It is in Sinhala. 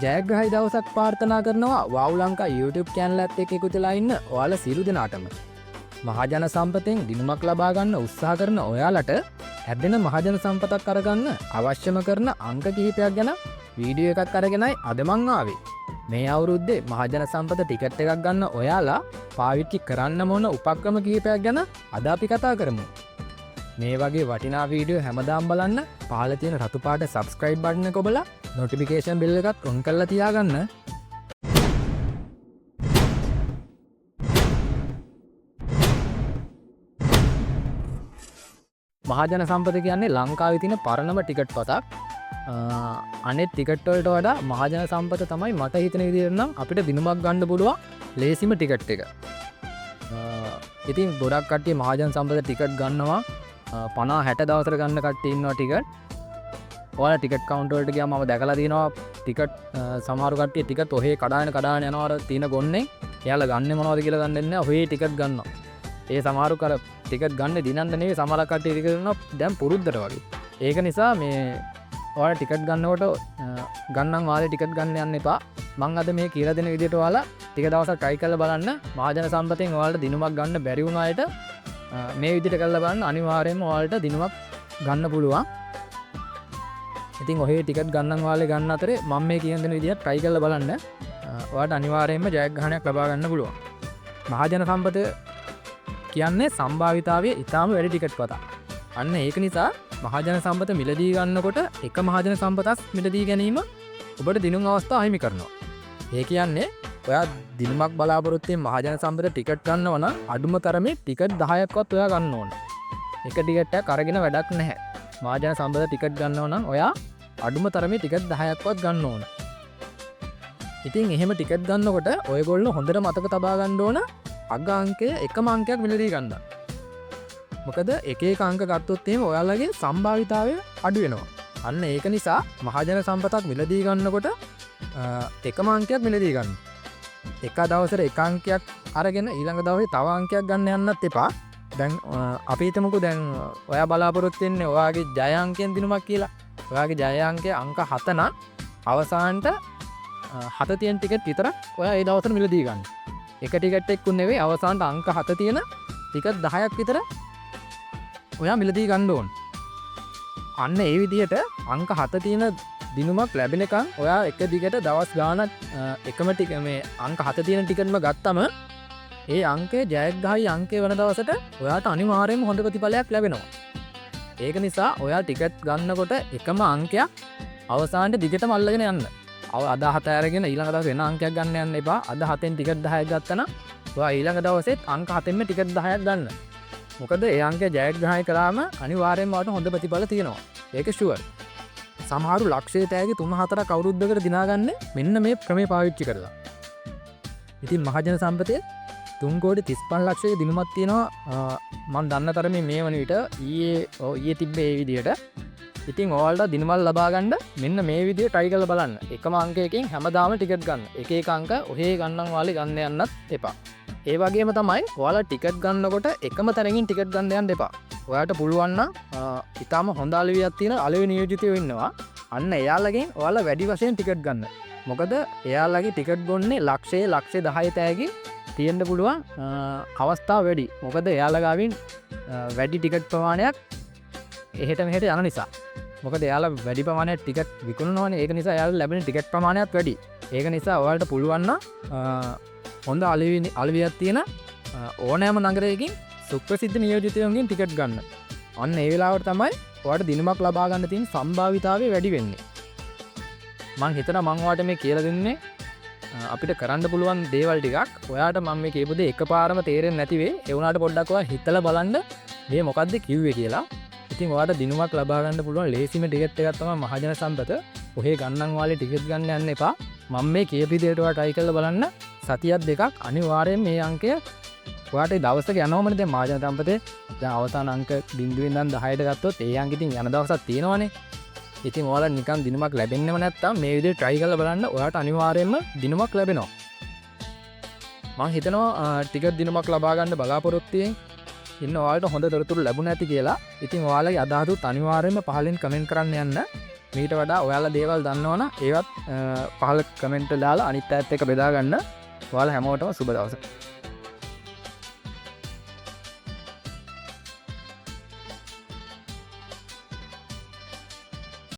ජයග්‍රහයි දවසක් ප්‍රාර්ථනා කරනවා වව් ලංකා YouTube channel එකත් එක්ක එකතු වෙලා ඉන්න ඔයාලා සියලු දෙනාටම. මහජන සම්පතෙන් දිනුමක් ලබා ගන්න උත්සාහ කරන ඔයාලට හැදෙන මහජන සම්පතක් අරගන්න අවශ්‍යම කරන අංක කිහිපයක් ගැන වීඩියෝ එකක් අරගෙනයි අද මං ආවේ. මේ අවුරුද්දේ මහජන සම්පත ටිකට් එකක් ගන්න ඔයාලා පාවිච්චි කරන්න මොන උපක්‍රම කිහිපයක් ගැන අද අපි කතා කරමු. මේ වගේ වටිනා වීඩියෝ හැමදාම බලන්න පහළ තියෙන රතු පාට subscribe button එක ඔබලා notification bell එකත් on කරලා තියාගන්න. මහජන සම්පත කියන්නේ ලංකාවේ තියෙන පරණම ටිකට් පතක්. අනෙත් ටිකට් වලට වඩා මහජන සම්පත තමයි මට හිතෙන විදිහට නම් අපිට දිනුමක් ගන්න පුළුවන් ලේසිම ටිකට් එක. ඉතින් ගොඩක් කට්ටිය මහජන සම්පත ටිකට් ගන්නවා 50-60 දවසට ගන්න කට්ටිය ඉන්නවා ටිකට්. ඔයාලා ටිකට් කවුන්ටර් වලට ගියාම මම දැකලා තියෙනවා ටිකට් සමහර කට්ටිය ටිකට් ඔහේ කඩාගෙන යනවා අර තියෙන ගොන්නේ. එයාලා ගන්නෙ මොනවද කියලා දන්නේ නැහැ. ඔහේ ටිකට් ගන්නවා. ඒ සමහරු කර ටිකට් ගන්න දිනන්න නෙවෙයි සමහර කට්ටිය ටිකට් ගන්නවා දැන් පුරුද්දට වගේ. ඒක නිසා මේ ඔයාලා ටිකට් ගන්නකොට ගන්නම් වාලේ ටිකට් ගන්න යන්න එපා. මම අද මේ කියලා දෙන විදිහට ඔයාලා ටික දවසක් try කරලා බලන්න. මහජන සම්පතෙන් ඔයාලට දිනුමක් ගන්න බැරි වුණ අයට මේ විදිහට කරලා බලන්න අනිවාර්යයෙන්ම ඔයාලට දිනුමක් ගන්න පුළුවන්. ඉතින් ඔහේ ටිකට් ගන්නම් වාලේ ගන්න අතරේ මම මේ කියන දෙන විදිහට try කරලා බලන්න. ඔයාලට අනිවාර්යයෙන්ම ජයග්‍රහණයක් ලබා ගන්න පුළුවන්. මහජන සම්පත කියන්නේ සම්භාවිතාවයේ ඉතාම වැඩි ටිකට් පතක්. අන්න ඒක නිසා මහජන සම්පත මිලදී ගන්නකොට එක මහජන සම්පතක් මිලදී ගැනීම ඔබට දිනුම් අවස්ථා අහිමි කරනවා. ඒ කියන්නේ ඔයා දිනුමක් බලාපොරොත්තු වෙන මහජන සම්පත ටිකට් ගන්නවා නම් අඩුම තරමේ ටිකට් 10ක්වත් ඔයා ගන්න ඕන. එක ටිකට් එකක් අරගෙන වැඩක් නැහැ. මහජන සම්පත ටිකට් ගන්නවා නම් ඔයා අඩුම තරමේ ටිකට් 10ක්වත් ගන්න ඕන. ඉතින් එහෙම ටිකට් ගන්නකොට ඔයගොල්ලෝ හොඳට මතක තබා ගන්න ඕන අග අංකය එකම අංකයක් මිලදී ගන්න. මොකද එක එක අංක ගත්තොත් එහෙම ඔයාලගේ සම්භාවිතාවය අඩු වෙනවා. අන්න ඒක නිසා මහජන සම්පතක් මිලදී ගන්නකොට එකම අංකයක් මිලදී ගන්න. එක දවසට එක අංකයක් අරගෙන ඊළඟ දවසේ තව අංකයක් ගන්න යන්නත් එපා. දැන් අපි හිතමුකෝ දැන් ඔයා බලාපොරොත්තු වෙන්නේ ඔයාගේ ජය අංකයෙන් දිනුමක් කියලා. ඔයාගේ ජය අංකය අංක 7 නම් අවසානට 7 තියෙන ටිකට් විතරක් ඔයා ඒ දවසට මිලදී ගන්න. එක ටිකට් එකක් නෙවෙයි අවසානට අංක 7 තියෙන ටිකට් 10ක් විතර ඔයා මිලදී ගන්න ඕන. අන්න ඒ විදිහට අංක 7 තියෙන දිනුමක් ලැබෙනකන් ඔයා එක දිගට දවස් ගාණක් එකම ටික මේ අංක 7 තියෙන ටිකට්ම ගත්තම ඒ අංකය ජයග්‍රහයි අංකය වෙන දවසට ඔයාට අනිවාර්යයෙන්ම හොඳ ප්‍රතිඵලයක් ලැබෙනවා. ඒක නිසා ඔයා ටිකට් ගන්නකොට එකම අංකයක් අවසානට දිගටම අල්ලගෙන යන්න. අද 7 අරගෙන ඊළඟ දවසේ වෙන අංකයක් ගන්න යන්න එපා. අද 7න් ටිකට් 10ක් ගත්තා නම් ඔයා ඊළඟ දවසෙත් අංක 7න්ම ටිකට් 10ක් ගන්න. මොකද ඒ අංකය ජයග්‍රහණය කළාම අනිවාර්යයෙන්ම ඔයාට හොඳ ප්‍රතිඵල තියෙනවා. ඒක ෂුවර්. සමහරු ලක්ෂයේ තෑගි 3-4ක් අවුරුද්දකට දිනාගන්නේ මෙන්න මේ ක්‍රමේ පාවිච්චි කරලා. ඉතින් මහජන සම්පතේ 3,35 ලක්ෂයක දිනුමක් තියෙනවා. මම දන්න තරමේ මේ වන විට ඊයේ තිබ්බේ මේ විදිහට. ඉතින් ඔයාලට දිනුමල් ලබා ගන්න මෙන්න මේ විදිහට try කරලා බලන්න. එකම අංකයකින් හැමදාම ටිකට් ගන්න. එක එක අංක ඔහේ ගන්නම් වාලේ ගන්න යන්නත් එපා. ඒ වගේම තමයි ඔයාලා ටිකට් ගන්නකොට එකම තැනකින් ටිකට් ගන්න යන්න එපා. ඔයාලට පුළුවන් නම් ඊටාම හොඳ අලෙවියක් තියෙන අලෙවි නියෝජිතයෝ ඉන්නවා. අන්න එයාලගෙන් ඔයාලා වැඩි වශයෙන් ටිකට් ගන්න. මොකද එයාලගේ ටිකට් ගොන්නේ ලක්ෂ 10 තෑගි තියෙන්න පුළුවන් අවස්ථා වැඩි. මොකද එයාලා ගාවින් වැඩි ටිකට් ප්‍රමාණයක් එහෙට මෙහෙට යන නිසා. මොකද එයාලා වැඩි ප්‍රමාණයක් ටිකට් විකුණනවානේ. ඒක නිසා එයාලා ලැබෙන ටිකට් ප්‍රමාණයත් වැඩි. ඒක නිසා ඔයාලට පුළුවන් නම් හොඳ අලෙවියක් තියෙන ඕනෑම නගරයකින් සුප්‍රසිද්ධ නියෝජිතයන්ගෙන් ටිකට් ගන්න. අන්න ඒ වෙලාවට තමයි ඔයාලට දිනුමක් ලබා ගන්න තියෙන සම්භාවිතාවය වැඩි වෙන්නේ. මං හිතනවා මං ඔයාලට මේ කියලා දෙන්නේ අපිට කරන්න පුළුවන් දේවල් ටිකක්. ඔයාලට මම මේ කියපු දේ එකපාරම තේරෙන්නේ නැති වෙයි. ඒ වුණාට පොඩ්ඩක් ඔයා හිතලා බලන්න මේ මොකද්ද කිව්වේ කියලා. ඉතින් ඔයාලට දිනුමක් ලබා ගන්න පුළුවන් ලේසිම ටිකට් එකක් තමයි මහජන සම්පත. ඔහේ ගන්නම් වාලේ ටිකට් ගන්න යන්න එපා. මම මේ කියපු විදිහට ඔයා try කරලා බලන්න. සතියක් දෙකක් අනිවාර්යයෙන් මේ අංකය ඔයාට දවසක යනවමනේ. දැන් මහජන සම්පතේ දැන් අවසාන අංක 0 ඉඳන් 10ට ගත්තොත් ඒ අංක ඉතින් යන දවසක් තියෙනවනේ. ඉතින් ඔයාලා නිකන් දිනුමක් ලැබෙන්නේම නැත්තම් මේ විදිහට try කරලා බලන්න ඔයාට අනිවාර්යයෙන්ම දිනුමක් ලැබෙනවා. මම හිතනවා ටිකට් දිනුමක් ලබා ගන්න බලාපොරොත්තුෙන් ඉන්න ඔයාලට හොඳ තොරතුරු ලැබුණ ඇති කියලා. ඉතින් ඔයාලගේ අදහසත් අනිවාර්යයෙන්ම පහලින් කමෙන්ට් කරන්න යන්න. මීට වඩා ඔයාලා දේවල් දන්නවන ඒවත් පහල කමෙන්ට දාලා අනිත් ඇත් එක බෙදාගන්න වාල හැමෝටම සුබ දවස.